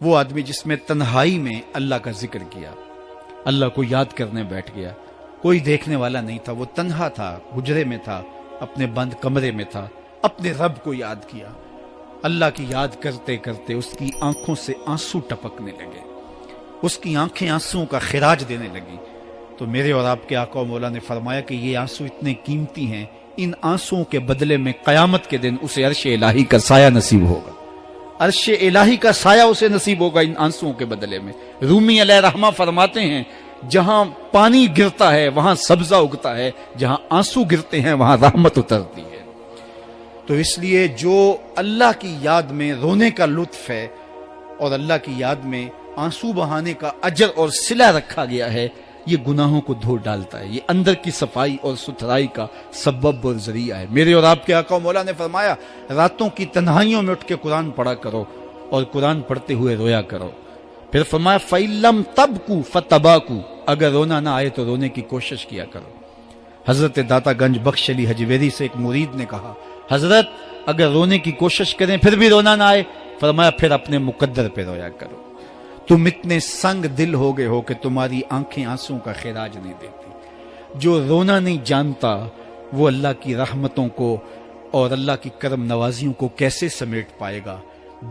وہ آدمی جس میں تنہائی میں اللہ کا ذکر کیا، اللہ کو یاد کرنے بیٹھ گیا، کوئی دیکھنے والا نہیں تھا، وہ تنہا تھا، حجرے میں تھا، اپنے بند کمرے میں تھا، اپنے رب کو یاد کیا۔ اللہ کی یاد کرتے کرتے اس کی آنکھوں سے آنسو ٹپکنے لگے، اس کی آنکھیں آنسوؤں کا خراج دینے لگی۔ تو میرے اور آپ کے آقا و مولا نے فرمایا کہ یہ آنسو اتنے قیمتی ہیں، ان آنسوؤں کے بدلے میں قیامت کے دن اسے عرش الہی کا سایہ نصیب ہوگا، عرش الہی کا سایہ اسے نصیب ہوگا ان آنسوؤں کے بدلے میں۔ رومی علیہ رحمہ فرماتے ہیں جہاں پانی گرتا ہے وہاں سبزہ اگتا ہے، جہاں آنسو گرتے ہیں وہاں رحمت اترتی ہے۔ تو اس لیے جو اللہ کی یاد میں رونے کا لطف ہے اور اللہ کی یاد میں آنسو بہانے کا اجر اور صلہ رکھا گیا ہے، یہ گناہوں کو دھو ڈالتا ہے، یہ اندر کی صفائی اور ستھرائی کا سبب اور ذریعہ ہے۔ میرے اور آپ کے آقا و مولا نے فرمایا راتوں کی تنہائیوں میں اٹھ کے قرآن پڑھا کرو اور قرآن پڑھتے ہوئے رویا کرو۔ پھر فرمایا فَإِلَّمْ تَبْكُوا فَتَبَاكُوا، اگر رونا نہ آئے تو رونے کی کوشش کیا کرو۔ حضرت داتا گنج بخش علی حجویری سے ایک مرید نے کہا حضرت اگر رونے کی کوشش کریں پھر بھی رونا نہ آئے، فرمایا پھر اپنے مقدر پہ رویا کرو۔ تم اتنے سنگ دل ہو گئے ہو کہ تمہاری آنکھیں آنسوں کا خراج نہیں دیتی۔ جو رونا نہیں جانتا وہ اللہ کی رحمتوں کو اور اللہ کی کرم نوازیوں کو کیسے سمیٹ پائے گا؟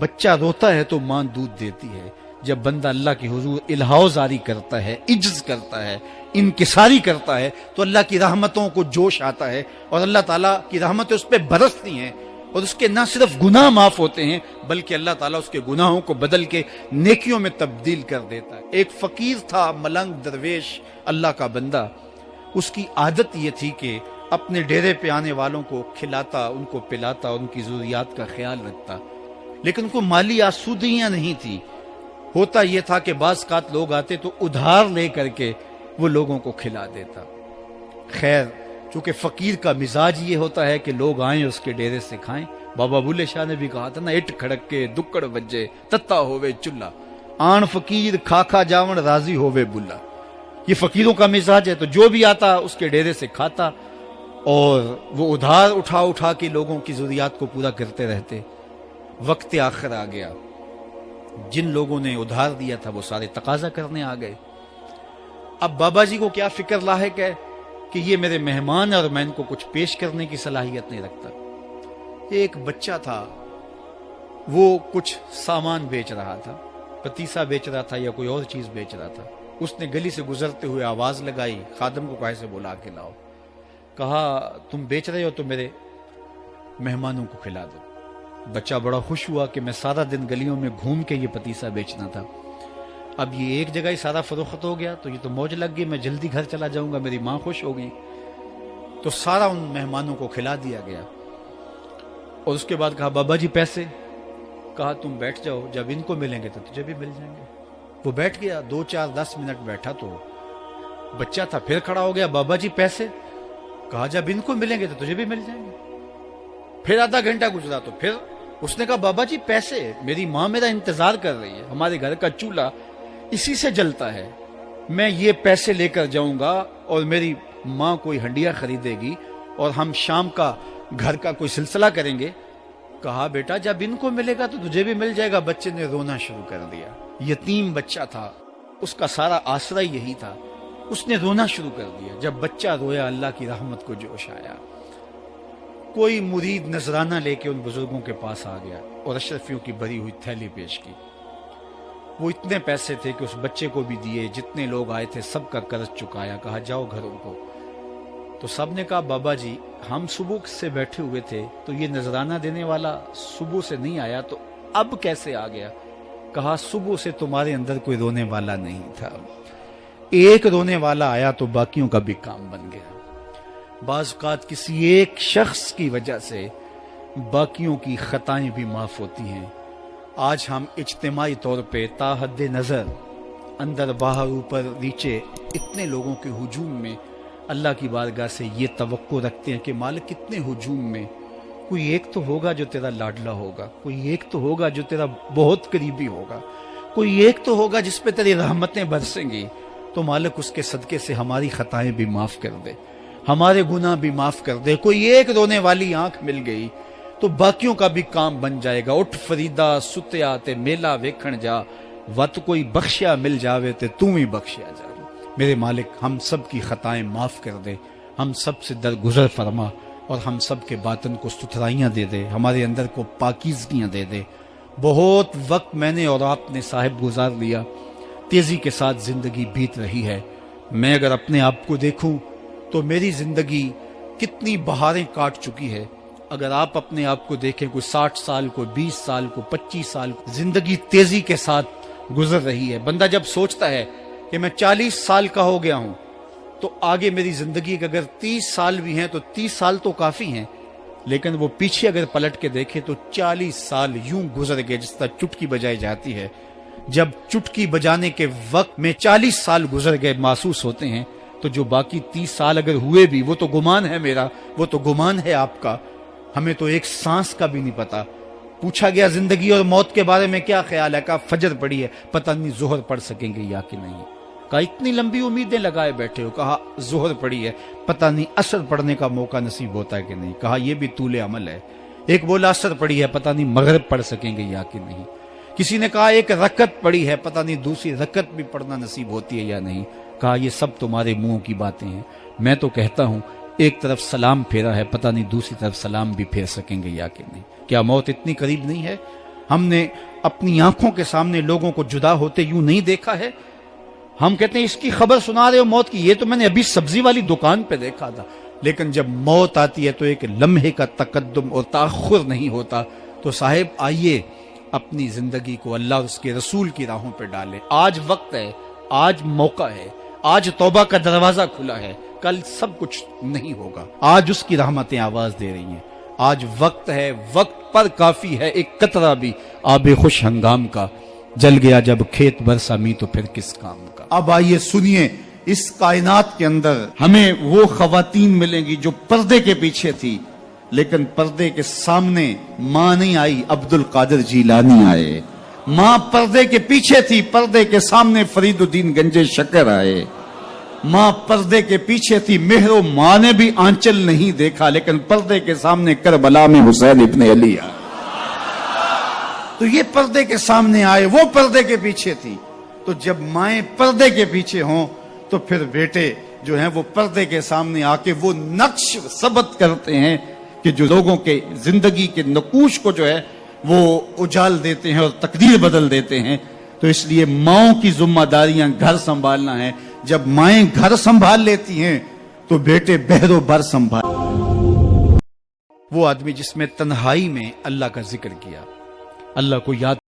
بچہ روتا ہے تو ماں دودھ دیتی ہے، جب بندہ اللہ کے حضور الہاؤ زاری کرتا ہے، عجز کرتا ہے، انکساری کرتا ہے تو اللہ کی رحمتوں کو جوش آتا ہے اور اللہ تعالیٰ کی رحمتیں اس پہ برستی ہیں، اور اس کے نہ صرف گناہ معاف ہوتے ہیں بلکہ اللہ تعالیٰ اس کے گناہوں کو بدل کے نیکیوں میں تبدیل کر دیتا ہے۔ ایک فقیر تھا، ملنگ درویش، اللہ کا بندہ، اس کی عادت یہ تھی کہ اپنے ڈیرے پہ آنے والوں کو کھلاتا، ان کو پلاتا، ان کی ضروریات کا خیال رکھتا، لیکن ان کو مالی آسودگیاں نہیں تھی۔ ہوتا یہ تھا کہ بعض اوقات لوگ آتے تو ادھار لے کر کے وہ لوگوں کو کھلا دیتا۔ خیر چونکہ فقیر کا مزاج یہ ہوتا ہے کہ لوگ آئیں اس کے ڈیرے سے کھائیں، بابا بلے شاہ نے بھی کہا تھا نا، اٹ کھڑک کے دکڑ بجے تتا ہووے چلا، آن فقیر کھا کھا جاون راضی ہووے بلا۔ یہ فقیروں کا مزاج ہے، تو جو بھی آتا اس کے ڈیرے سے کھاتا اور وہ ادھار اٹھا اٹھا کے لوگوں کی ضروریات کو پورا کرتے رہتے۔ وقت آخر آ گیا، جن لوگوں نے ادھار دیا تھا وہ سارے تقاضا کرنے آ گئے۔ اب بابا جی کو کیا فکر لاحق ہے کہ یہ میرے مہمان اور میں ان کو کچھ پیش کرنے کی صلاحیت نہیں رکھتا۔ ایک بچہ تھا، وہ کچھ سامان بیچ رہا تھا، پتیسا بیچ رہا تھا یا کوئی اور چیز بیچ رہا تھا۔ اس نے گلی سے گزرتے ہوئے آواز لگائی، خادم کو کہا سے بلا کے لاؤ، کہا تم بیچ رہے ہو تو میرے مہمانوں کو کھلا دو۔ بچہ بڑا خوش ہوا کہ میں سارا دن گلیوں میں گھوم کے یہ پتیسا بیچنا تھا، اب یہ ایک جگہ ہی سارا فروخت ہو گیا تو یہ تو موج لگ گئی، میں جلدی گھر چلا جاؤں گا، میری ماں خوش ہو گئی۔ تو سارا ان مہمانوں کو کھلا دیا گیا اور اس کے بعد کہا بابا جی پیسے؟ کہا تم بیٹھ جاؤ، جب ان کو ملیں گے تو تجھے بھی مل جائیں گے۔ وہ بیٹھ گیا، 2 4 10 منٹ بیٹھا تو بچہ تھا، پھر کھڑا ہو گیا، بابا جی پیسے؟ کہا جب ان کو ملیں گے تو تجھے بھی مل جائیں گے۔ پھر آدھا گھنٹہ گزرا تو پھر اس نے کہا بابا جی پیسے؟ میری ماں میرا انتظار کر رہی ہے، ہمارے گھر کا چولہا اسی سے جلتا ہے، میں یہ پیسے لے کر جاؤں گا اور میری ماں کوئی ہنڈیا خریدے گی اور ہم شام کا گھر کا کوئی سلسلہ کریں گے۔ کہا بیٹا جب ان کو ملے گا تو تجھے بھی مل جائے گا۔ بچے نے رونا شروع کر دیا، یتیم بچہ تھا، اس کا سارا آسرا یہی تھا، اس نے رونا شروع کر دیا۔ جب بچہ رویا اللہ کی رحمت کو جوش آیا، کوئی مرید نذرانہ لے کے ان بزرگوں کے پاس آ گیا اور اشرفیوں کی بھری ہوئی تھیلی پیش کی۔ وہ اتنے پیسے تھے کہ اس بچے کو بھی دیے، جتنے لوگ آئے تھے سب کا قرض چکایا، کہا جاؤ گھروں کو۔ تو سب نے کہا بابا جی ہم صبح سے بیٹھے ہوئے تھے تو یہ نذرانہ دینے والا صبح سے نہیں آیا، تو اب کیسے آ گیا؟ کہا صبح سے تمہارے اندر کوئی رونے والا نہیں تھا، ایک رونے والا آیا تو باقیوں کا بھی کام بن گیا۔ بعض اوقات کسی ایک شخص کی وجہ سے باقیوں کی خطائیں بھی معاف ہوتی ہیں۔ آج ہم اجتماعی طور پہ تا حد نظر اندر باہر اوپر نیچے اتنے لوگوں کے ہجوم میں اللہ کی بارگاہ سے یہ توقع رکھتے ہیں کہ مالک کتنے ہجوم میں کوئی ایک تو ہوگا جو تیرا لاڈلا ہوگا، کوئی ایک تو ہوگا جو تیرا بہت قریبی ہوگا، کوئی ایک تو ہوگا جس پہ تیری رحمتیں برسیں گی۔ تو مالک اس کے صدقے سے ہماری خطائیں بھی معاف کر دے، ہمارے گناہ بھی معاف کر دے۔ کوئی ایک رونے والی آنکھ مل گئی تو باقیوں کا بھی کام بن جائے گا۔ اٹھ فریدا ستیا تے میلا ویکھن جا، وت کوئی بخشیا مل جاوے تے تو ہی بخشیا جا۔ میرے مالک ہم سب کی خطائیں معاف کر دے، ہم سب سے درگزر فرما، اور ہم سب کے باطن کو ستھرائیاں دے دے، ہمارے اندر کو پاکیزگیاں دے دے۔ بہت وقت میں نے اور آپ نے صاحب گزار لیا، تیزی کے ساتھ زندگی بیت رہی ہے۔ میں اگر اپنے آپ کو دیکھوں تو میری زندگی کتنی بہاریں کاٹ چکی ہے۔ اگر آپ اپنے آپ کو دیکھیں، کوئی 60 سال، کوئی 20 سال، کوئی 25 سال، زندگی تیزی کے ساتھ گزر رہی ہے۔ بندہ جب سوچتا ہے کہ میں 40 سال کا ہو گیا ہوں تو آگے میری زندگی کے اگر 30 سال بھی ہیں تو 30 سال تو کافی ہیں، لیکن وہ پیچھے اگر پلٹ کے دیکھے تو 40 سال یوں گزر گئے جس طرح چٹکی بجائی جاتی ہے۔ جب چٹکی بجانے کے وقت میں 40 سال گزر گئے محسوس ہوتے ہیں، تو جو باقی 30 سال اگر ہوئے بھی، وہ تو گمان ہے میرا، وہ تو گمان ہے آپ کا، ہمیں تو ایک سانس کا بھی نہیں پتا۔ پوچھا گیا زندگی اور موت کے بارے میں کیا خیال ہے؟ کہا فجر پڑی ہے، پتہ نہیں ظہر پڑھ سکیں گے یا کہ نہیں۔ کہا اتنی لمبی امیدیں لگائے بیٹھے ہو، کہا ظہر پڑی ہے، پتہ نہیں عصر پڑھنے کا موقع نصیب ہوتا ہے کہ نہیں۔ کہا یہ بھی طول عمل ہے۔ ایک بولا عصر پڑی ہے، پتہ نہیں مغرب پڑھ سکیں گے یا کہ نہیں۔ کسی نے کہا ایک رکعت پڑی ہے، پتہ نہیں دوسری رکعت بھی پڑھنا نصیب ہوتی ہے یا نہیں۔ کہا یہ سب تمہارے منہوں کی باتیں ہیں، میں تو کہتا ہوں ایک طرف سلام پھیرا ہے، پتہ نہیں دوسری طرف سلام بھی پھیر سکیں گے یا کہ نہیں۔ کیا موت اتنی قریب نہیں ہے؟ ہم نے اپنی آنکھوں کے سامنے لوگوں کو جدا ہوتے یوں نہیں دیکھا ہے؟ ہم کہتے ہیں اس کی خبر سنا رہے ہو موت کی، یہ تو میں نے ابھی سبزی والی دکان پہ دیکھا تھا، لیکن جب موت آتی ہے تو ایک لمحے کا تقدم اور تاخر نہیں ہوتا۔ تو صاحب آئیے اپنی زندگی کو اللہ اور اس کے رسول کی راہوں پہ ڈالیں۔ آج وقت ہے، آج موقع ہے، آج توبہ کا دروازہ کھلا ہے، کل سب کچھ نہیں ہوگا۔ آج اس کی رحمتیں آواز دے رہی ہیں، آج وقت ہے، وقت پر کافی ہے ایک قطرہ بھی آب خوش ہنگام کا، جل گیا جب کھیت برسا می تو پھر کس کام کا۔ اب آئیے سنیے، اس کائنات کے اندر ہمیں وہ خواتین ملیں گی جو پردے کے پیچھے تھی، لیکن پردے کے سامنے ماں نہیں آئی، عبد القادر جیلانی آئے۔ ماں پردے کے پیچھے تھی، پردے کے سامنے فرید الدین گنج شکر آئے۔ ماں پردے کے پیچھے تھی، مہر و ماں نے بھی آنچل نہیں دیکھا، لیکن پردے کے سامنے کربلا میں حسین ابن علی آئے۔ تو یہ پردے کے سامنے آئے، وہ پردے کے پیچھے تھی۔ تو جب مائیں پردے کے پیچھے ہوں تو پھر بیٹے جو ہیں وہ پردے کے سامنے آ کے وہ نقش ثبت کرتے ہیں کہ جو لوگوں کے زندگی کے نقوش کو جو ہے وہ اجال دیتے ہیں اور تقدیر بدل دیتے ہیں۔ تو اس لیے ماؤں کی ذمہ داریاں گھر سنبھالنا ہے۔ جب مائیں گھر سنبھال لیتی ہیں تو بیٹے بہر و بر سنبھال۔ وہ آدمی جس میں تنہائی میں اللہ کا ذکر کیا، اللہ کو یاد